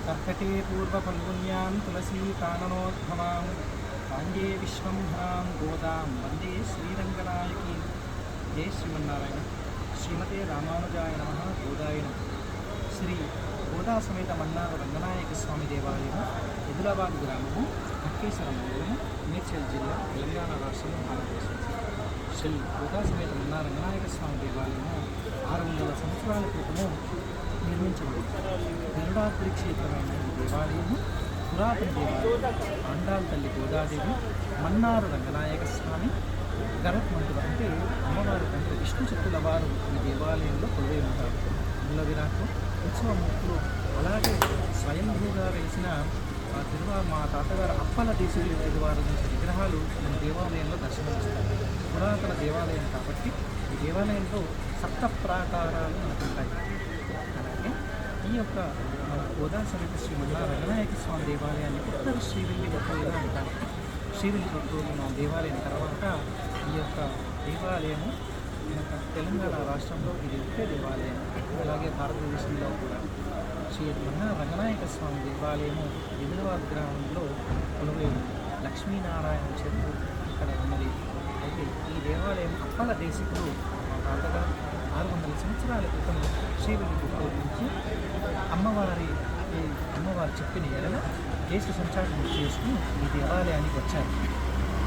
कर्कटे पूर्वफल्गुन्यां तुलसीकाननोद्भवां पाण्ड्ये विश्वंभरां गोदां वन्दे श्रीरङ्गनायकी। जय श्रीमन्नारायण। श्रीमते रामानुजाय नमः। गोदाय नमः। శ్రీ గోదా సమేత మన్నార రంగనాయక స్వామి దేవాలయం ఎదులాబాద్ గ్రామము కక్కేశ్వరం మండలము మేడ్చల్ జిల్లా తెలంగాణ రాష్ట్రంలో భారతదేశం. శ్రీ గోదా సమేత మన్నార రంగనాయక స్వామి దేవాలయము 600 సంవత్సరాల క్రితము నిర్మించబడింది. గరుడాద్రి క్షేత్రమైన ఈ దేవాలయము పురాతన దేవాలయం. ఆండాల్ తల్లి గోదాదేవి, మన్నారు రంగనాయక స్వామి, గరత్మంతుడు అంటే అమ్మవారి తండ్రి విష్ణు శక్తుల వారు ఈ దేవాలయంలో కొలువై ఉంటారు. మూల విరాట్లు, ఉత్సవమూర్తులు, అలాగే స్వయంభూగా వెలిసిన మా తాతగారు అప్పల దేశీయుల వారి నుంచి విగ్రహాలు మన దేవాలయంలో దర్శనమిస్తారు. పురాతన దేవాలయం కాబట్టి ఈ దేవాలయంలో సప్త ప్రాకారాలు మనకు ఉంటాయి. అలాగే ఈ యొక్క గోదా సమేత శ్రీ మన్నార రంగనాయక స్వామి దేవాలయాన్ని ఉత్తర శ్రీవిల్లి గొప్పగా ఉంటారు. శ్రీవిల్లి గొప్పలు మా దేవాలయం తర్వాత ఈ యొక్క దేవాలయము తెలంగాణ రాష్ట్రంలో ఇది ఒకే దేవాలయం. అలాగే భారతదేశంలో కూడా శ్రీ మన్నార రంగనాయక స్వామి దేవాలయము ఎదులాబాద్ గ్రామంలో కొలువై లక్ష్మీనారాయణ చెరువు ఇక్కడ ఉన్నది. అయితే ఈ దేవాలయం అప్పల దేశికులు మా తాతగారు 600 సంవత్సరాల క్రితం శ్రీవిల్లి గుట్టల నుంచి అమ్మవారు చెప్పిన ఎడల దేశ సంచారం చేసుకుని ఈ దేవాలయానికి వచ్చారు.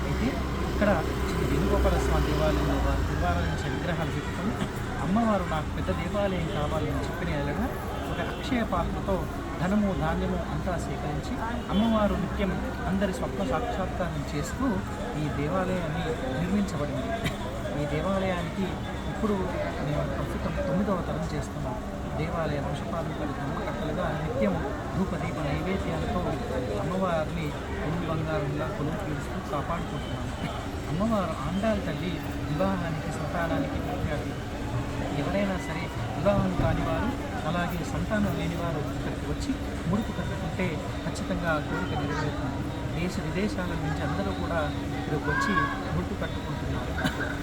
అయితే ఇక్కడ శ్రీ వేణుగోపాల స్వామి దేవాలయంలో వారు నిర్వహించే విగ్రహాలు పెట్టుకొని అమ్మవారు నాకు పెద్ద దేవాలయం కావాలని చెప్పిన ఎడల ఒక అక్షయ పాత్రతో ధనము ధాన్యము అంతా సేకరించి అమ్మవారు నిత్యం అందరి స్వప్న సాక్షాత్కారం చేస్తూ ఈ దేవాలయాన్ని నిర్మించబడింది. ఈ దేవాలయానికి ఇప్పుడు మేము ప్రస్తుతం 9వ తరం చేస్తున్నాం. దేవాలయ వంశపారంపర్య ధర్మకర్తలుగా నిత్యం ధూపదీప నైవేద్యాలతో అమ్మవారిని పొంగు బంగారంగా కొలువు తీరుస్తూ కాపాడుకుంటున్నాము. అమ్మవారు ఆండాల్ తల్లి వివాహానికి సంతానానికి ప్రఖ్యాతి. ఎవరైనా సరే వివాహం కాని వారు అలాగే సంతానం లేని వారు ఇక్కడికి వచ్చి ముడుపు కట్టుకుంటే ఖచ్చితంగా కోరిక నెరవేరుతుంది. దేశ విదేశాల నుంచి అందరూ కూడా ఇక్కడికి వచ్చి ముడుపు కట్టుకుంటున్నారు.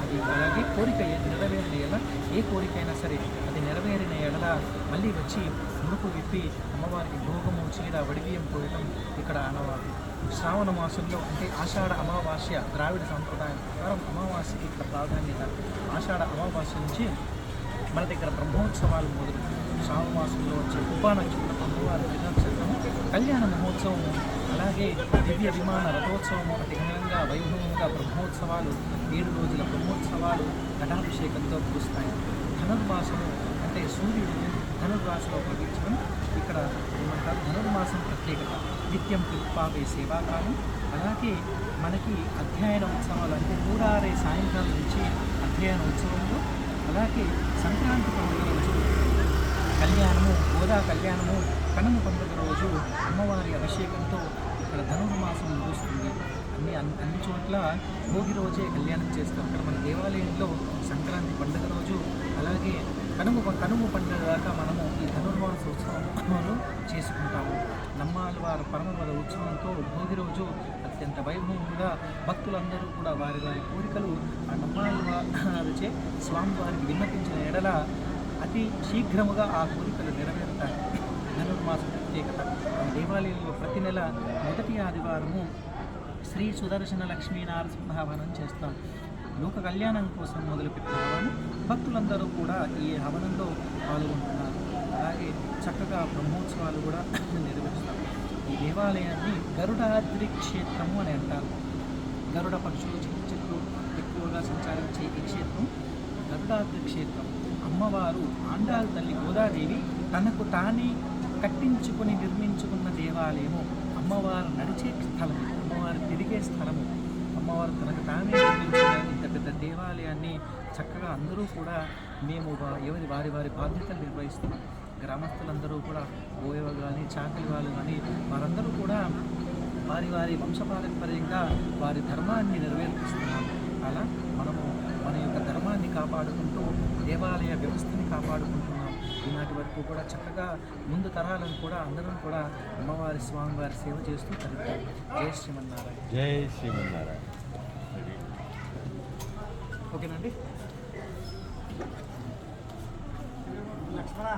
అది అలాగే కోరిక నెరవేరిన ఎడల ఏ కోరికైనా సరే అది నెరవేరిన ఎడల మళ్ళీ వచ్చి ముడుపు విప్పి అమ్మవారికి భోగము చీర వడిబియ్యం పోయటం ఇక్కడ ఆనవాళ్ళు. శ్రావణ మాసంలో అంటే ఆషాఢ అమావాస్య ద్రావిడ సంప్రదాయం ప్రకారం అమావాస్యకి ఇక్కడ ప్రాధాన్యత. ఆషాఢ అమావాస్య నుంచి మన దగ్గర బ్రహ్మోత్సవాలు మొదలు శ్రావణ మాసంలో వచ్చే ఉపా నక్షత్రం అమ్మవారి దినోత్సవము, కళ్యాణ మహోత్సవము, అలాగే దివ్య విమాన రథోత్సవము అతి ఘనంగా వైభవంగా బ్రహ్మోత్సవాలు 7 రోజుల బ్రహ్మోత్సవాలు ఘటాభిషేకంతో కురుస్తాయి. ధనుర్మాసము అంటే సూర్యుడు ధనుర్రాశిలో ప్రవేశించడం ఇక్కడ ఏమంటారు ధనుర్మాసం ప్రత్యేకత. నిత్యం పిలుపావే సేవాకాలం. అలాగే మనకి అధ్యయన ఉత్సవాలు అంటే కూడారే సాయంకాలం నుంచి అధ్యయన ఉత్సవంలో, అలాగే సంక్రాంతి పండుగ రోజు కళ్యాణము, గోదా కళ్యాణము, కనుమ పండుగ రోజు అమ్మవారి అభిషేకంతో ఇక్కడ ధనుర్మాసం ముగుస్తుంది. అన్ని చోట్ల భోగి రోజే కళ్యాణం చేస్తాం. ఇక్కడ మన దేవాలయంలో సంక్రాంతి పండుగ రోజు అలాగే కనుమ పండుగ దాకా మనము ఈ ధనుర్మాస ఉత్సవంలో చేసుకుంటాము. నమ్మాళ్ళ వారి పరమపద ఉత్సవంతో భోగి రోజు అత్యంత వైభవంగా భక్తులందరూ కూడా వారి వారి కోరికలు ఆ నమ్మాళ్ళ వారిచే స్వామివారికి విన్నపించిన ఎడల అతి శీఘ్రముగా ఆ కోరికలు నెరవేరుతాయి. ధనుర్మాస ప్రత్యేకత. ఈ దేవాలయంలో ప్రతి నెల మొదటి ఆదివారము శ్రీ సుదర్శన లక్ష్మీ నరసింహవనం చేస్తాం. లోక కళ్యాణం కోసం మొదలుపెట్టిన హవనం భక్తులందరూ కూడా ఈ హవనంలో పాల్గొంటున్నారు. అలాగే చక్కగా బ్రహ్మోత్సవాలు కూడా నిర్వహిస్తారు. ఈ దేవాలయాన్ని గరుడాద్రి క్షేత్రము అని అంటారు. గరుడ పక్షులు చెట్లు ఎక్కువగా సంచారించే ఈ క్షేత్రం గరుడాద్రి క్షేత్రం. అమ్మవారు ఆండాల్ తల్లి గోదాదేవి తనకు తానే కట్టించుకొని నిర్మించుకున్న దేవాలయము. అమ్మవారు నడిచే స్థలము, అమ్మవారు తిరిగే స్థలము. అమ్మవారు తనకు తానే నిర్మించిన ఇంత పెద్ద దేవాలయాన్ని చక్కగా అందరూ కూడా మేము వారి బాధ్యతలు నిర్వహిస్తున్నాం. గ్రామస్తులందరూ కూడా బోయవ కానీ చాకలి వాళ్ళు కానీ వారందరూ కూడా వారి వంశపారంపర్యంగా వారి ధర్మాన్ని నెరవేర్పిస్తున్నాం. అలా మనము మన యొక్క ధర్మాన్ని కాపాడుకుంటూ దేవాలయ వ్యవస్థని కాపాడుకుంటున్నాం. ఈనాటి వరకు కూడా చక్కగా ముందు తరాలను కూడా అందరం కూడా అమ్మవారి స్వామివారి సేవ చేస్తూ తరుతారు. జై శ్రీమన్నారాయణ. జై శ్రీమన్నారాయణ. ఓకేనండి. లక్ష్మణ